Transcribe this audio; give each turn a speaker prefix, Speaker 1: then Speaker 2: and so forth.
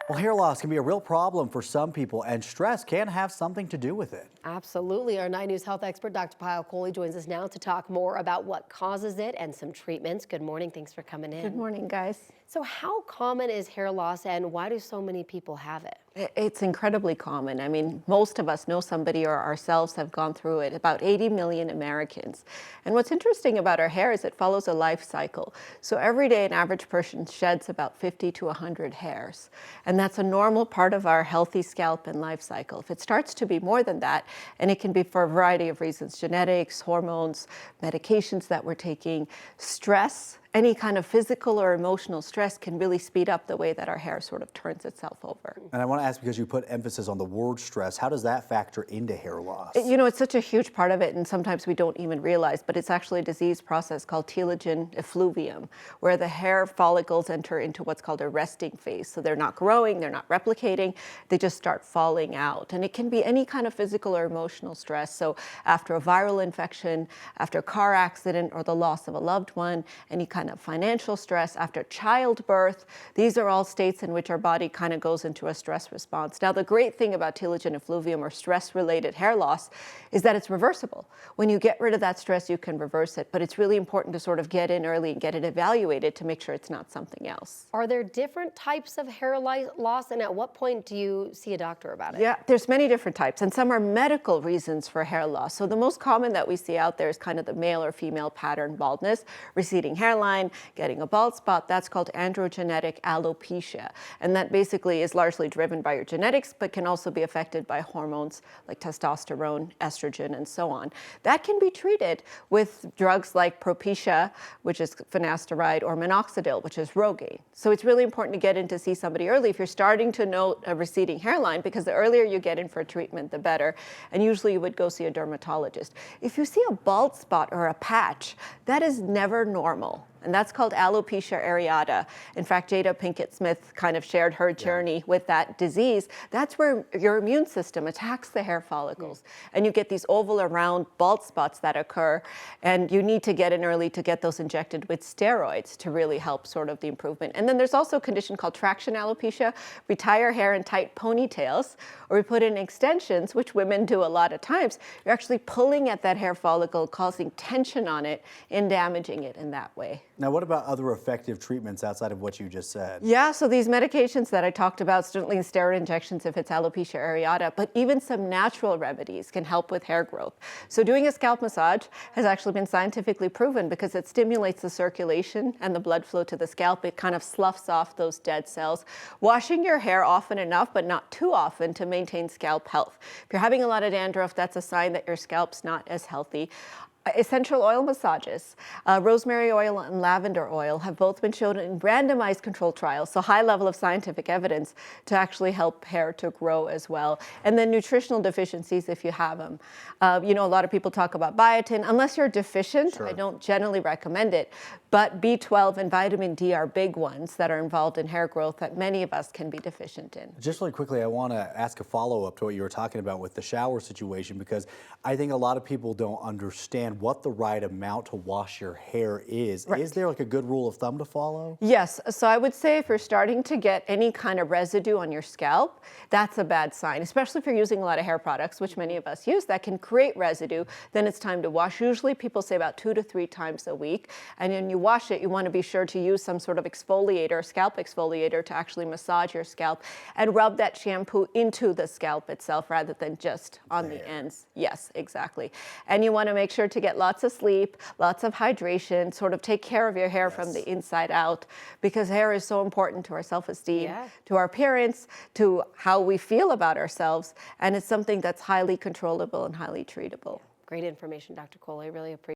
Speaker 1: Well, hair loss can be a real problem for some people, and stress can have something to do with it.
Speaker 2: Absolutely. Our 9 News health expert, Dr. Payal Kohli, joins us now to talk more about what causes it and some treatments. Good morning. Thanks for coming in.
Speaker 3: Good morning, guys.
Speaker 2: So how common is hair loss and why do so many people have it?
Speaker 3: It's incredibly common. I mean, most of us know somebody or ourselves have gone through it, about 80 million Americans. And what's interesting about our hair is it follows a life cycle. So every day an average person sheds about 50 to 100 hairs. And that's a normal part of our healthy scalp and life cycle. If it starts to be more than that, and it can be for a variety of reasons, genetics, hormones, medications that we're taking, stress, any kind of physical or emotional stress can really speed up the way that our hair sort of turns itself over.
Speaker 1: And I want to ask, because you put emphasis on the word stress, how does that factor into hair loss?
Speaker 3: You know, it's such a huge part of it, and sometimes we don't even realize, but it's actually a disease process called telogen effluvium, where the hair follicles enter into what's called a resting phase. So they're not growing, they're not replicating, they just start falling out. And it can be any kind of physical or emotional stress. So after a viral infection, after a car accident or the loss of a loved one, any kind of financial stress, after childbirth, these are all states in which our body kind of goes into a stress response. Now, the great thing about telogen effluvium or stress-related hair loss is that it's reversible. When you get rid of that stress, you can reverse it, but it's really important to sort of get in early and get it evaluated to make sure it's not something else.
Speaker 2: Are there different types of hair loss, and at what point do you see a doctor about it?
Speaker 3: Yeah, there's many different types, and some are medical reasons for hair loss. So the most common that we see out there is kind of the male or female pattern baldness, receding hairline, getting a bald spot. That's called androgenetic alopecia. And that basically is largely driven by your genetics, but can also be affected by hormones like testosterone, estrogen, and so on. That can be treated with drugs like Propecia, which is finasteride, or minoxidil, which is Rogaine. So it's really important to get in to see somebody early if you're starting to note a receding hairline, because the earlier you get in for treatment, the better. And usually you would go see a dermatologist. If you see a bald spot or a patch, that is never normal. And that's called alopecia areata. In fact, Jada Pinkett Smith kind of shared her journey with that disease. That's where your immune system attacks the hair follicles. And you get these oval or round bald spots that occur. And you need to get in early to get those injected with steroids to really help sort of the improvement. And then there's also a condition called traction alopecia. We tie our hair in tight ponytails, or we put in extensions, which women do a lot of times. You're actually pulling at that hair follicle, causing tension on it and damaging it in that way.
Speaker 1: Now, what about other effective treatments outside of what you just said?
Speaker 3: Yeah, so these medications that I talked about, certainly steroid injections if it's alopecia areata, but even some natural remedies can help with hair growth. So doing a scalp massage has actually been scientifically proven because it stimulates the circulation and the blood flow to the scalp. It kind of sloughs off those dead cells. Washing your hair often enough, but not too often, to maintain scalp health. If you're having a lot of dandruff, that's a sign that your scalp's not as healthy. Essential oil massages, rosemary oil and lavender oil have both been shown in randomized controlled trials, so high level of scientific evidence to actually help hair to grow as well. And then nutritional deficiencies if you have them. You know, a lot of people talk about biotin. Unless you're deficient,
Speaker 1: Sure.
Speaker 3: I don't generally recommend it. But B12 and vitamin D are big ones that are involved in hair growth that many of us can be deficient in.
Speaker 1: Just really quickly, I want to ask a follow-up to what you were talking about with the shower situation, because I think a lot of people don't understand what the right amount to wash your hair is.
Speaker 3: Right.
Speaker 1: Is there like a good rule of thumb to follow?
Speaker 3: Yes, so I would say if you're starting to get any kind of residue on your scalp, that's a bad sign, especially if you're using a lot of hair products, which many of us use, that can create residue. Then it's time to wash. Usually people say about 2 to 3 times a week. And when you wash it, you want to be sure to use some sort of exfoliator, scalp exfoliator, to actually massage your scalp and rub that shampoo into the scalp itself rather than just on the ends. Yes, exactly. And you want to make sure to get lots of sleep, lots of hydration, sort of take care of your hair from the inside out, because hair is so important to our self-esteem, to our appearance, to how we feel about ourselves, and it's something that's highly controllable and highly treatable.
Speaker 2: Great information, Dr. Kohli. I really appreciate it.